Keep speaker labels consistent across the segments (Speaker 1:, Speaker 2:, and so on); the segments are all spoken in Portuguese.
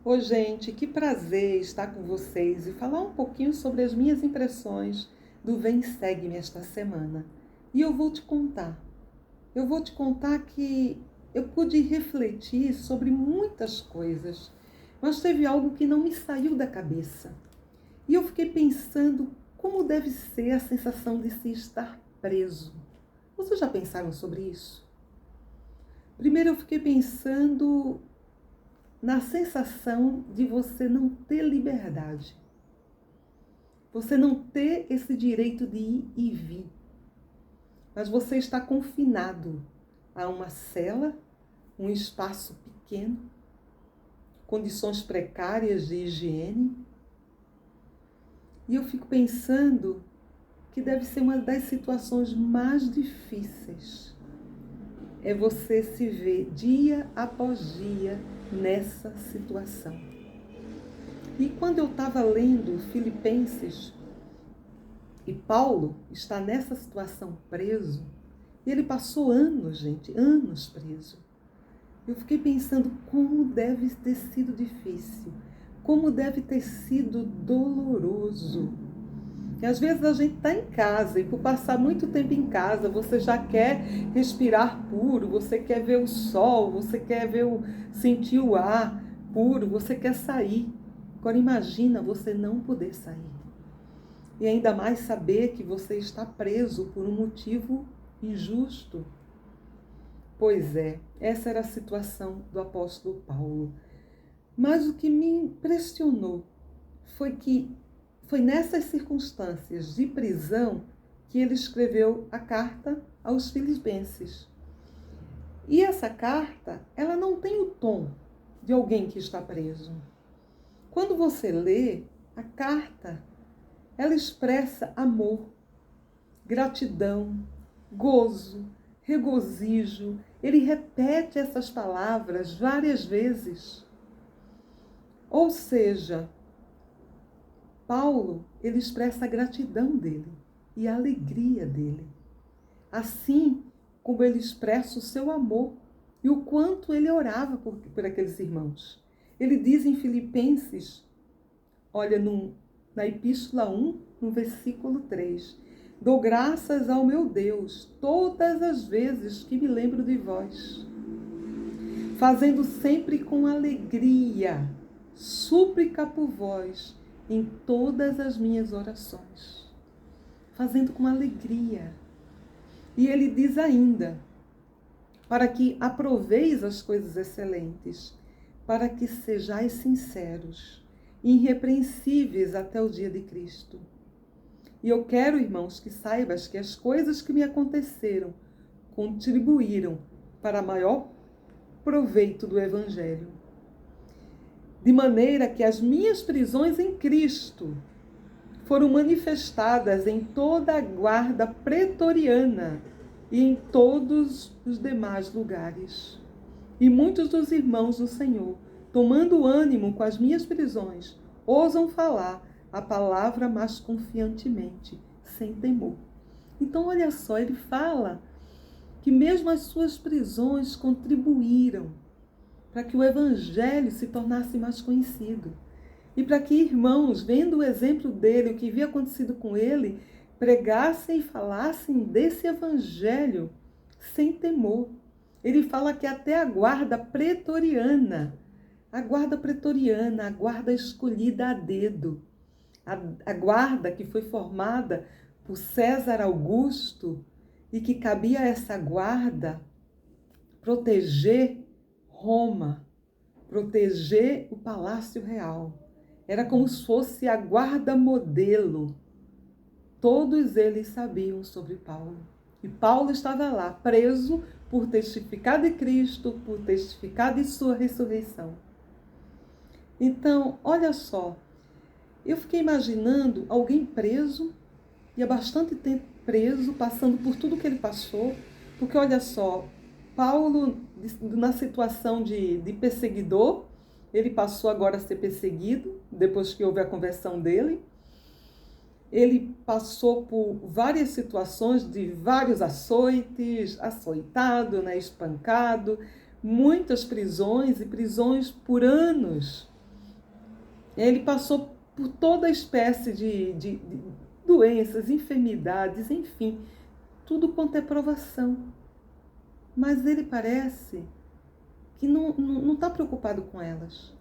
Speaker 1: Oi, gente, que prazer estar com vocês e falar um pouquinho sobre as minhas impressões do Vem e Segue-me esta semana. E eu vou te contar que eu pude refletir sobre muitas coisas, mas teve algo que não me saiu da cabeça. E eu fiquei pensando como deve ser a sensação de se estar preso. Vocês já pensaram sobre isso? Primeiro eu fiquei pensando na sensação de você não ter liberdade. Você não ter esse direito de ir e vir. Mas você está confinado a uma cela, um espaço pequeno, condições precárias de higiene. E eu fico pensando que deve ser uma das situações mais difíceis. É você se ver dia após dia nessa situação. E quando eu estava lendo Filipenses, e Paulo está nessa situação preso, e ele passou anos, gente, anos preso. Eu fiquei pensando como deve ter sido difícil, como deve ter sido doloroso. E às vezes a gente está em casa e por passar muito tempo em casa, você já quer respirar puro, você quer ver o sol, você quer sentir o ar puro, você quer sair. Agora imagina você não poder sair. E ainda mais saber que você está preso por um motivo injusto. Pois é, essa era a situação do apóstolo Paulo. Mas o que me impressionou foi nessas circunstâncias de prisão que ele escreveu a carta aos Filipenses. E essa carta, ela não tem o tom de alguém que está preso. Quando você lê a carta, ela expressa amor, gratidão, gozo, regozijo. Ele repete essas palavras várias vezes. Ou seja, Paulo, ele expressa a gratidão dele e a alegria dele. Assim como ele expressa o seu amor e o quanto ele orava por aqueles irmãos. Ele diz em Filipenses, olha, na Epístola 1, no versículo 3, dou graças ao meu Deus todas as vezes que me lembro de vós, fazendo sempre com alegria, súplica por vós em todas as minhas orações. Fazendo com alegria. E ele diz ainda, para que aproveis as coisas excelentes, para que sejais sinceros, irrepreensíveis até o dia de Cristo. E eu quero, irmãos, que saibas que as coisas que me aconteceram contribuíram para maior proveito do Evangelho. De maneira que as minhas prisões em Cristo foram manifestadas em toda a guarda pretoriana e em todos os demais lugares. E muitos dos irmãos do Senhor, tomando ânimo com as minhas prisões, ousam falar a palavra mais confiantemente, sem temor. Então, olha só, ele fala que mesmo as suas prisões contribuíram para que o Evangelho se tornasse mais conhecido. E para que irmãos, vendo o exemplo dele, o que havia acontecido com ele, pregassem e falassem desse Evangelho sem temor. Ele fala que até a guarda pretoriana, a guarda escolhida a dedo, a guarda que foi formada por César Augusto e que cabia a essa guarda proteger Roma, proteger o Palácio Real. Era como se fosse a guarda modelo. Todos eles sabiam sobre Paulo. E Paulo estava lá, preso por testificar de Cristo, por testificar de sua ressurreição. Então, olha só, eu fiquei imaginando alguém preso, e há bastante tempo preso, passando por tudo que ele passou, porque olha só, Paulo, na situação de perseguidor, ele passou agora a ser perseguido, depois que houve a conversão dele. Ele passou por várias situações de vários açoites, açoitado, espancado, muitas prisões e prisões por anos. Ele passou por toda espécie de doenças, enfermidades, enfim, tudo quanto é provação. Mas ele parece que não está preocupado com elas.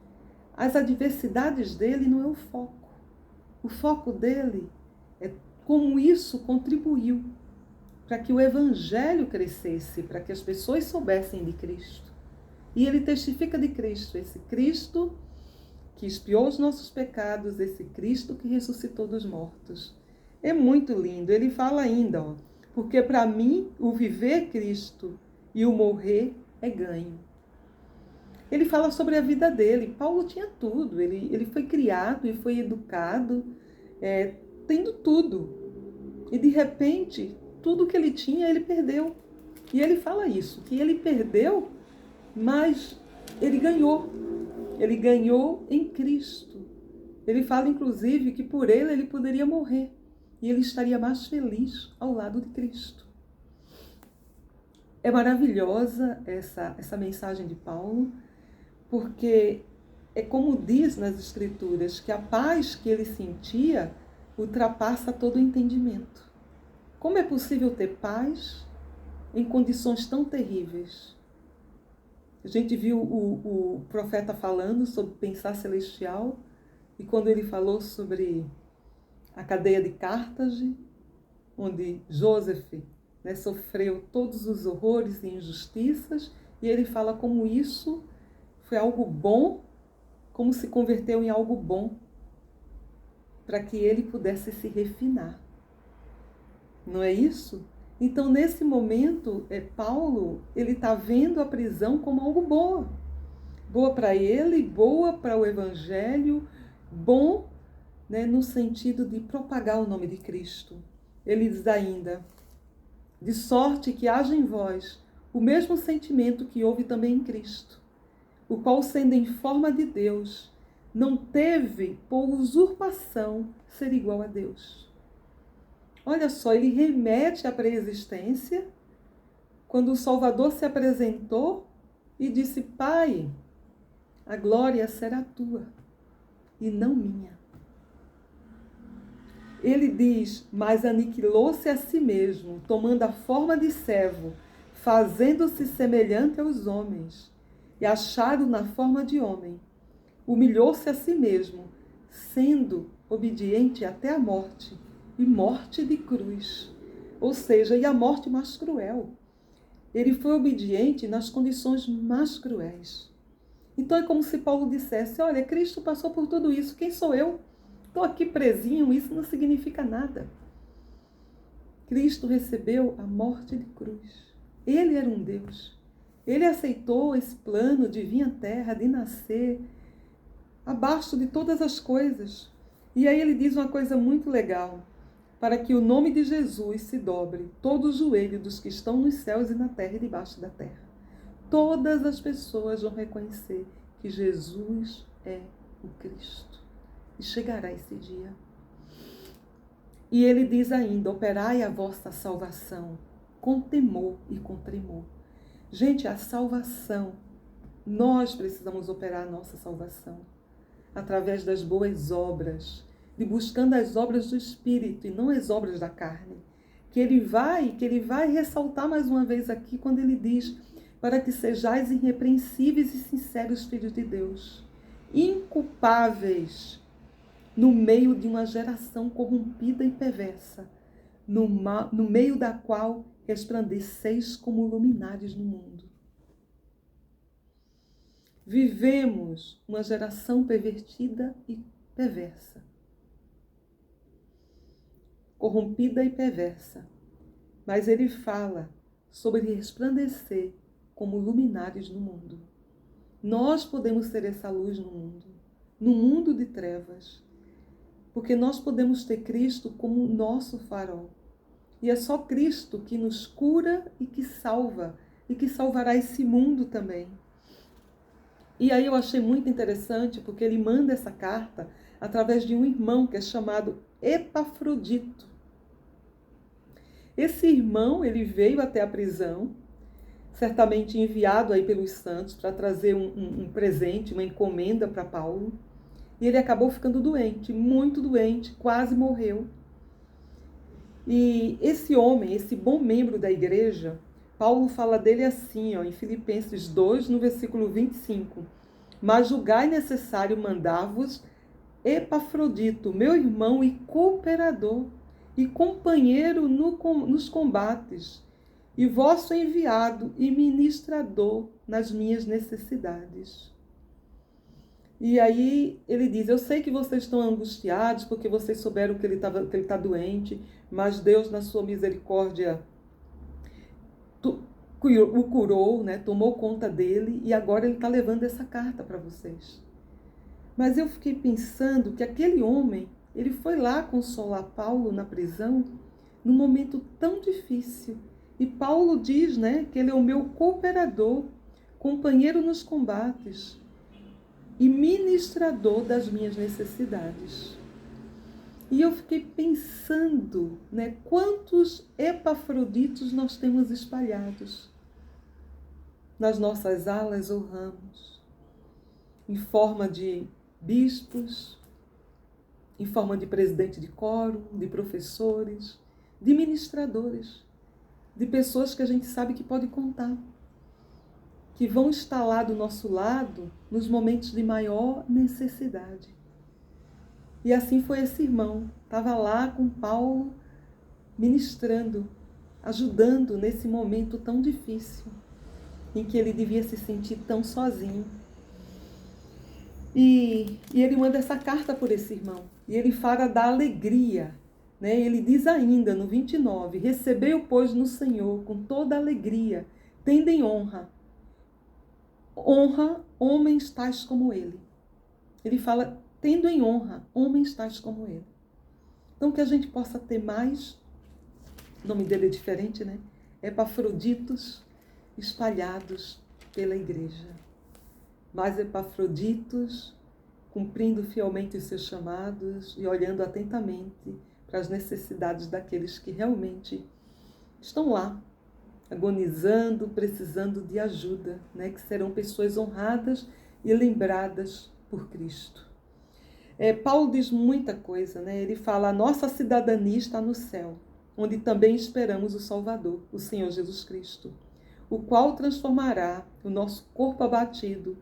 Speaker 1: As adversidades dele não é o foco. O foco dele é como isso contribuiu para que o evangelho crescesse, para que as pessoas soubessem de Cristo. E ele testifica de Cristo, esse Cristo que expiou os nossos pecados, esse Cristo que ressuscitou dos mortos. É muito lindo. Ele fala ainda, porque para mim o viver é Cristo e o morrer é ganho. Ele fala sobre a vida dele. Paulo tinha tudo. Ele foi criado e foi educado, tendo tudo. E de repente, tudo que ele tinha, ele perdeu. E ele fala isso, que ele perdeu, mas ele ganhou. Ele ganhou em Cristo. Ele fala, inclusive, que por ele poderia morrer. E ele estaria mais feliz ao lado de Cristo. É maravilhosa essa mensagem de Paulo, porque é como diz nas Escrituras, que a paz que ele sentia ultrapassa todo o entendimento. Como é possível ter paz em condições tão terríveis? A gente viu o profeta falando sobre pensar celestial, e quando ele falou sobre a cadeia de Cartago, onde Joseph sofreu todos os horrores e injustiças, e ele fala como isso foi algo bom, como se converteu em algo bom, para que ele pudesse se refinar. Não é isso? Então, nesse momento, Paulo, ele está vendo a prisão como algo bom. Boa para ele, boa para o evangelho, bom, no sentido de propagar o nome de Cristo. Ele diz ainda, de sorte que haja em vós o mesmo sentimento que houve também em Cristo, o qual, sendo em forma de Deus, não teve por usurpação ser igual a Deus. Olha só, ele remete à pré-existência, quando o Salvador se apresentou e disse, Pai, a glória será tua e não minha. Ele diz, mas aniquilou-se a si mesmo, tomando a forma de servo, fazendo-se semelhante aos homens, e achado na forma de homem. Humilhou-se a si mesmo, sendo obediente até a morte, e morte de cruz. Ou seja, e a morte mais cruel. Ele foi obediente nas condições mais cruéis. Então é como se Paulo dissesse, olha, Cristo passou por tudo isso, quem sou eu? Estou aqui presinho, isso não significa nada. Cristo recebeu a morte de cruz. Ele era um Deus. Ele aceitou esse plano de vir à terra, de nascer, abaixo de todas as coisas. E aí ele diz uma coisa muito legal. Para que o nome de Jesus se dobre todo o joelho dos que estão nos céus e na terra e debaixo da terra. Todas as pessoas vão reconhecer que Jesus é o Cristo. E chegará esse dia. E ele diz ainda, operai a vossa salvação com temor e com tremor. Gente, a salvação, nós precisamos operar a nossa salvação através das boas obras, de buscando as obras do Espírito e não as obras da carne. Que ele vai ressaltar mais uma vez aqui quando ele diz, para que sejais irrepreensíveis e sinceros filhos de Deus, inculpáveis no meio de uma geração corrompida e perversa, no meio da qual resplandeceis como luminares no mundo. Vivemos uma geração pervertida e perversa. Corrompida e perversa. Mas ele fala sobre resplandecer como luminares no mundo. Nós podemos ser essa luz no mundo de trevas, porque nós podemos ter Cristo como nosso farol. E é só Cristo que nos cura e que salva, e que salvará esse mundo também. E aí eu achei muito interessante, porque ele manda essa carta através de um irmão que é chamado Epafrodito. Esse irmão, ele veio até a prisão, certamente enviado aí pelos santos para trazer um presente, uma encomenda para Paulo. E ele acabou ficando doente, muito doente, quase morreu. E esse homem, esse bom membro da igreja, Paulo fala dele assim, em Filipenses 2, no versículo 25. Mas julgai necessário mandar-vos Epafrodito, meu irmão e cooperador, e companheiro nos combates, e vosso enviado e ministrador nas minhas necessidades. E aí ele diz, eu sei que vocês estão angustiados, porque vocês souberam que ele está doente, mas Deus, na sua misericórdia, o curou, né? Tomou conta dele, e agora ele está levando essa carta para vocês. Mas eu fiquei pensando que aquele homem, ele foi lá consolar Paulo na prisão, num momento tão difícil. E Paulo diz, né, que ele é o meu cooperador, companheiro nos combates e ministrador das minhas necessidades. E eu fiquei pensando, né, quantos Epafroditos nós temos espalhados nas nossas alas ou ramos, em forma de bispos, em forma de presidente de coro, de professores, de ministradores, de pessoas que a gente sabe que pode contar, que vão estar lá do nosso lado nos momentos de maior necessidade. E assim foi esse irmão, estava lá com Paulo, ministrando, ajudando nesse momento tão difícil, em que ele devia se sentir tão sozinho. E ele manda essa carta por esse irmão. E ele fala da alegria. Né? Ele diz ainda no 29, recebei-o, pois, no Senhor com toda alegria, tendem honra. Honra homens tais como ele. Ele fala, tendo em honra homens tais como ele. Então que a gente possa ter mais, o nome dele é diferente, né? Epafroditos espalhados pela igreja. Mais Epafroditos, cumprindo fielmente os seus chamados e olhando atentamente para as necessidades daqueles que realmente estão lá, agonizando, precisando de ajuda, né? Que serão pessoas honradas e lembradas por Cristo. Paulo diz muita coisa, né? Ele fala, a nossa cidadania está no céu, onde também esperamos o Salvador, o Senhor Jesus Cristo, o qual transformará o nosso corpo abatido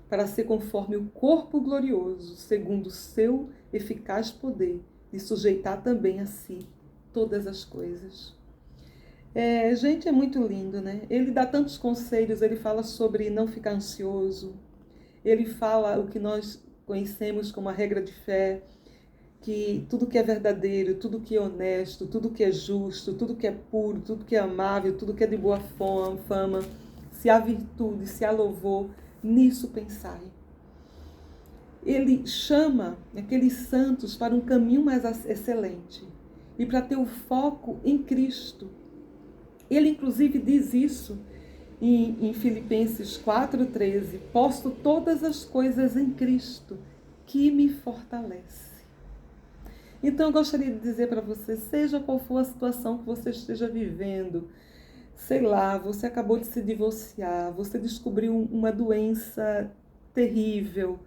Speaker 1: para ser conforme o corpo glorioso, segundo o seu eficaz poder, e sujeitar também a si todas as coisas. Gente, é muito lindo, né? Ele dá tantos conselhos, ele fala sobre não ficar ansioso, ele fala o que nós conhecemos como a regra de fé, que tudo que é verdadeiro, tudo que é honesto, tudo que é justo, tudo que é puro, tudo que é amável, tudo que é de boa fama, se há virtude, se há louvor, nisso pensai. Ele chama aqueles santos para um caminho mais excelente e para ter o foco em Cristo. Ele, inclusive, diz isso em Filipenses 4,13. Posto todas as coisas em Cristo, que me fortalece. Então, eu gostaria de dizer para você, seja qual for a situação que você esteja vivendo, sei lá, você acabou de se divorciar, você descobriu uma doença terrível,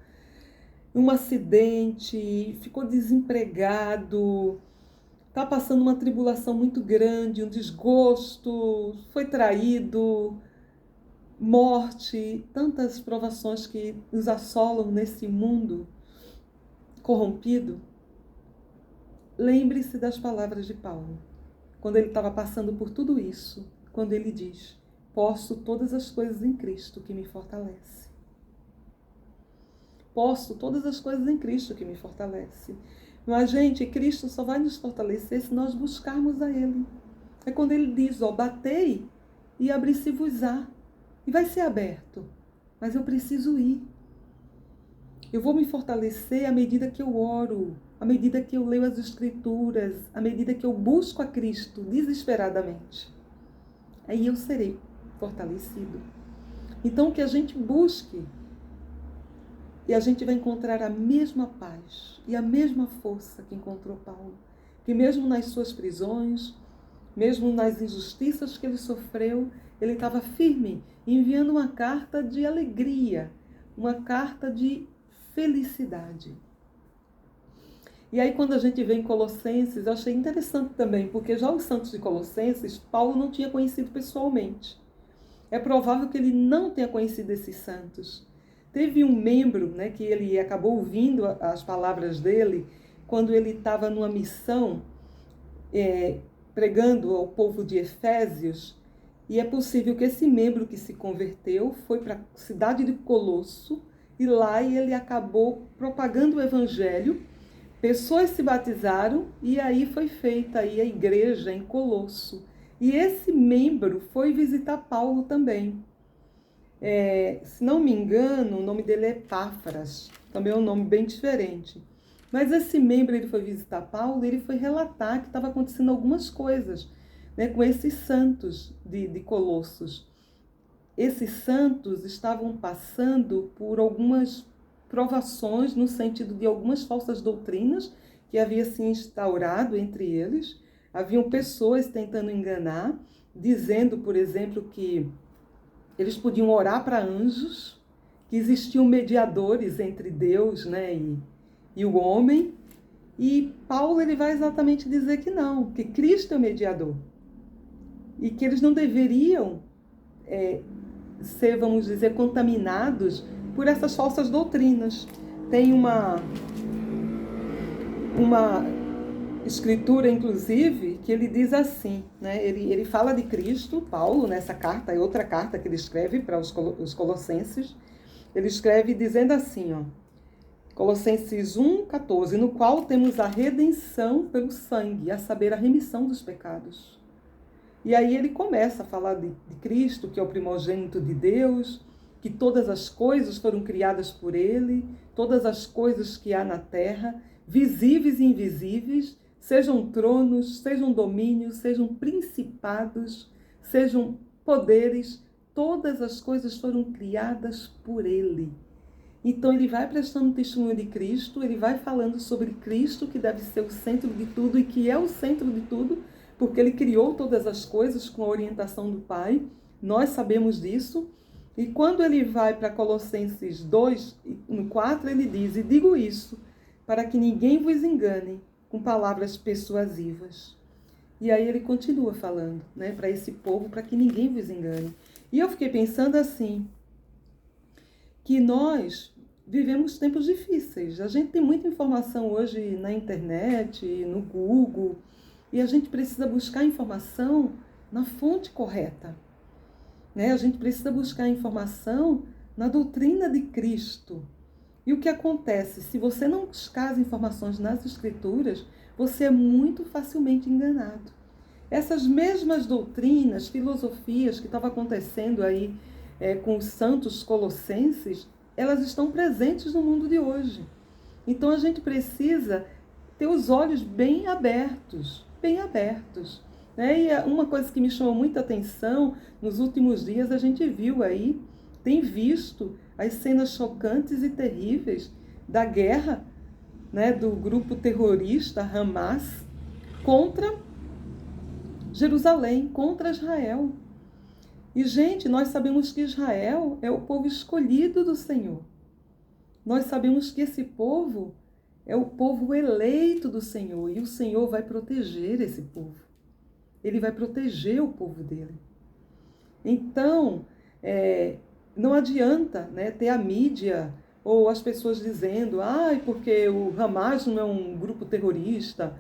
Speaker 1: um acidente, ficou desempregado, está passando uma tribulação muito grande, um desgosto, foi traído, morte, tantas provações que nos assolam nesse mundo corrompido. Lembre-se das palavras de Paulo, quando ele estava passando por tudo isso, quando ele diz, posso todas as coisas em Cristo que me fortalece. Posso todas as coisas em Cristo que me fortalece. Mas, gente, Cristo só vai nos fortalecer se nós buscarmos a Ele. É quando Ele diz, batei e abri-se-vos-á. E vai ser aberto. Mas eu preciso ir. Eu vou me fortalecer à medida que eu oro, à medida que eu leio as Escrituras, à medida que eu busco a Cristo desesperadamente. Aí eu serei fortalecido. Então, que a gente busque e a gente vai encontrar a mesma paz e a mesma força que encontrou Paulo. Que mesmo nas suas prisões, mesmo nas injustiças que ele sofreu, ele estava firme, enviando uma carta de alegria, uma carta de felicidade. E aí, quando a gente vê em Colossenses, eu achei interessante também, porque já os santos de Colossenses, Paulo não tinha conhecido pessoalmente. É provável que ele não tenha conhecido esses santos. Teve um membro, né, que ele acabou ouvindo as palavras dele quando ele estava numa missão, pregando ao povo de Efésios, e é possível que esse membro que se converteu foi para a cidade de Colosso, e lá ele acabou propagando o evangelho. Pessoas se batizaram e aí foi feita aí a igreja em Colosso. E esse membro foi visitar Paulo também. Se não me engano, o nome dele é Epáfras. Também é um nome bem diferente. Mas esse membro, ele foi visitar Paulo e ele foi relatar que estava acontecendo algumas coisas, né, com esses santos de Colossos. Esses santos estavam passando por algumas provações no sentido de algumas falsas doutrinas que havia se instaurado entre eles. Haviam pessoas tentando enganar, dizendo, por exemplo, que eles podiam orar para anjos, que existiam mediadores entre Deus, né, e o homem. E Paulo ele vai exatamente dizer que não, que Cristo é o mediador. E que eles não deveriam ser, vamos dizer, contaminados por essas falsas doutrinas. Tem uma escritura, inclusive, que ele diz assim, né? Ele fala de Cristo, Paulo, nessa carta, é outra carta que ele escreve para os Colossenses. Ele escreve dizendo assim, ó, Colossenses 1,14, no qual temos a redenção pelo sangue, a saber, a remissão dos pecados. E aí ele começa a falar de Cristo, que é o primogênito de Deus, que todas as coisas foram criadas por ele, todas as coisas que há na terra, visíveis e invisíveis, sejam tronos, sejam domínios, sejam principados, sejam poderes, todas as coisas foram criadas por ele. Então ele vai prestando testemunho de Cristo, ele vai falando sobre Cristo, que deve ser o centro de tudo e que é o centro de tudo, porque ele criou todas as coisas com a orientação do Pai. Nós sabemos disso. E quando ele vai para Colossenses 2, no 4, ele diz, e digo isso, para que ninguém vos engane com palavras persuasivas. E aí ele continua falando, né, para esse povo, para que ninguém vos engane. E eu fiquei pensando assim, que nós vivemos tempos difíceis. A gente tem muita informação hoje na internet, no Google, e a gente precisa buscar informação na fonte correta. Né? A gente precisa buscar informação na doutrina de Cristo. E o que acontece? Se você não buscar as informações nas Escrituras, você é muito facilmente enganado. Essas mesmas doutrinas, filosofias que estavam acontecendo aí com os santos colossenses, elas estão presentes no mundo de hoje. Então a gente precisa ter os olhos bem abertos, né? E uma coisa que me chamou muita atenção, nos últimos dias a gente viu aí, tem visto as cenas chocantes e terríveis da guerra, né, do grupo terrorista Hamas contra Jerusalém, contra Israel. E, gente, nós sabemos que Israel é o povo escolhido do Senhor. Nós sabemos que esse povo é o povo eleito do Senhor. E o Senhor vai proteger esse povo. Ele vai proteger o povo dele. Então, não adianta, né, ter a mídia ou as pessoas dizendo porque o Hamas não é um grupo terrorista,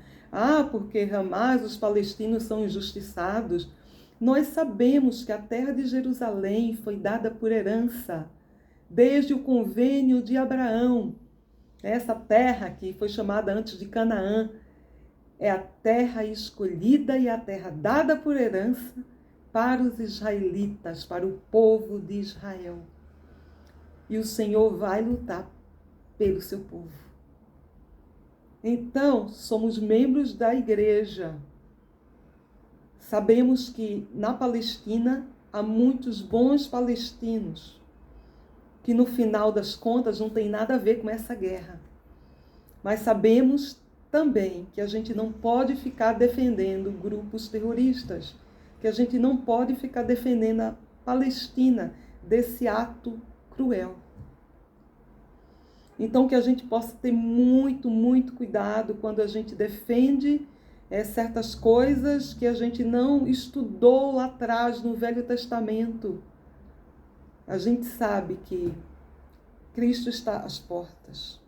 Speaker 1: porque Hamas, os palestinos são injustiçados. Nós sabemos que a terra de Jerusalém foi dada por herança, desde o convênio de Abraão. Essa terra que foi chamada antes de Canaã, é a terra escolhida e a terra dada por herança para os israelitas, para o povo de Israel. E o Senhor vai lutar pelo seu povo. Então, somos membros da igreja. Sabemos que na Palestina há muitos bons palestinos, que no final das contas não tem nada a ver com essa guerra. Mas sabemos também que a gente não pode ficar defendendo grupos terroristas, que a gente não pode ficar defendendo a Palestina desse ato cruel. Então, que a gente possa ter muito, muito cuidado quando a gente defende certas coisas que a gente não estudou lá atrás no Velho Testamento. A gente sabe que Cristo está às portas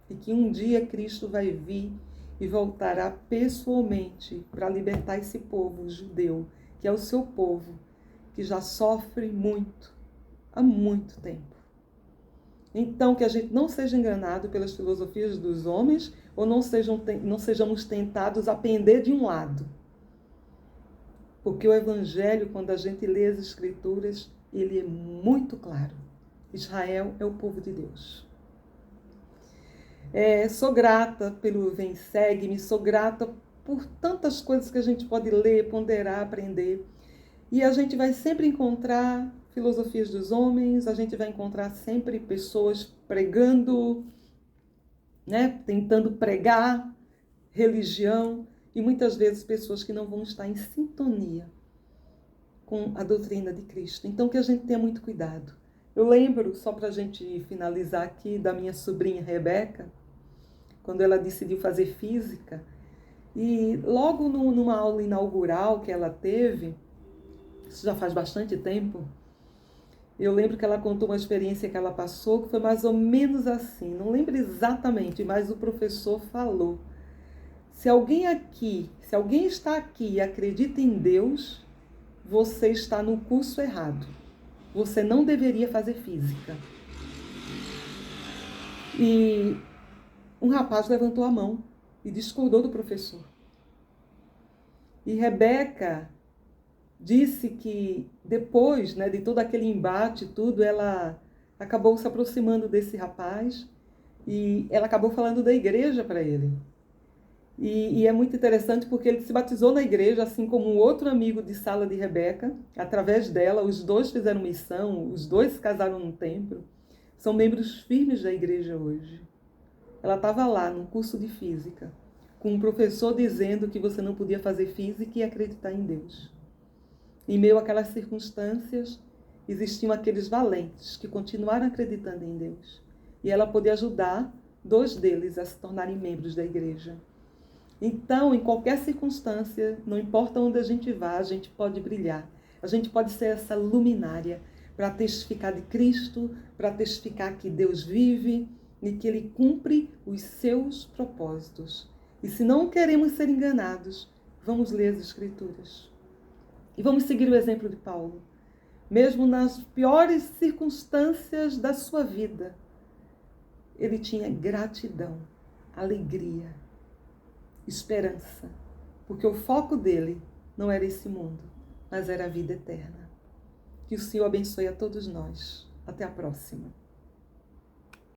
Speaker 1: e que um dia Cristo vai vir e voltará pessoalmente para libertar esse povo judeu, que é o seu povo, que já sofre muito, há muito tempo. Então, que a gente não seja enganado pelas filosofias dos homens ou não sejamos tentados a pender de um lado. Porque o Evangelho, quando a gente lê as Escrituras, ele é muito claro. Israel é o povo de Deus. Sou grata pelo Vem Segue-me, sou grata por tantas coisas que a gente pode ler, ponderar, aprender. E a gente vai sempre encontrar filosofias dos homens, a gente vai encontrar sempre pessoas pregando, né, tentando pregar religião, e muitas vezes pessoas que não vão estar em sintonia com a doutrina de Cristo. Então, que a gente tenha muito cuidado. Eu lembro, só para a gente finalizar aqui, da minha sobrinha Rebeca, quando ela decidiu fazer física, e logo numa aula inaugural que ela teve, isso já faz bastante tempo, eu lembro que ela contou uma experiência que ela passou, que foi mais ou menos assim, não lembro exatamente, mas o professor falou: se alguém está aqui e acredita em Deus, você está no curso errado. Você não deveria fazer física. E um rapaz levantou a mão e discordou do professor. E Rebeca disse que depois, né, de todo aquele embate, tudo, ela acabou se aproximando desse rapaz e ela acabou falando da igreja para ele. E é muito interessante porque ele se batizou na igreja, assim como um outro amigo de sala de Rebeca. Através dela, os dois fizeram missão, os dois se casaram num templo. São membros firmes da igreja hoje. Ela estava lá, num curso de física, com um professor dizendo que você não podia fazer física e acreditar em Deus. Em meio àquelas circunstâncias, existiam aqueles valentes que continuaram acreditando em Deus. E ela pôde ajudar 2 deles a se tornarem membros da igreja. Então, em qualquer circunstância, não importa onde a gente vá, a gente pode brilhar. A gente pode ser essa luminária para testificar de Cristo, para testificar que Deus vive e que Ele cumpre os seus propósitos. E se não queremos ser enganados, vamos ler as Escrituras. E vamos seguir o exemplo de Paulo. Mesmo nas piores circunstâncias da sua vida, ele tinha gratidão, alegria, esperança, porque o foco dele não era esse mundo, mas era a vida eterna. Que o Senhor abençoe a todos nós. Até a próxima.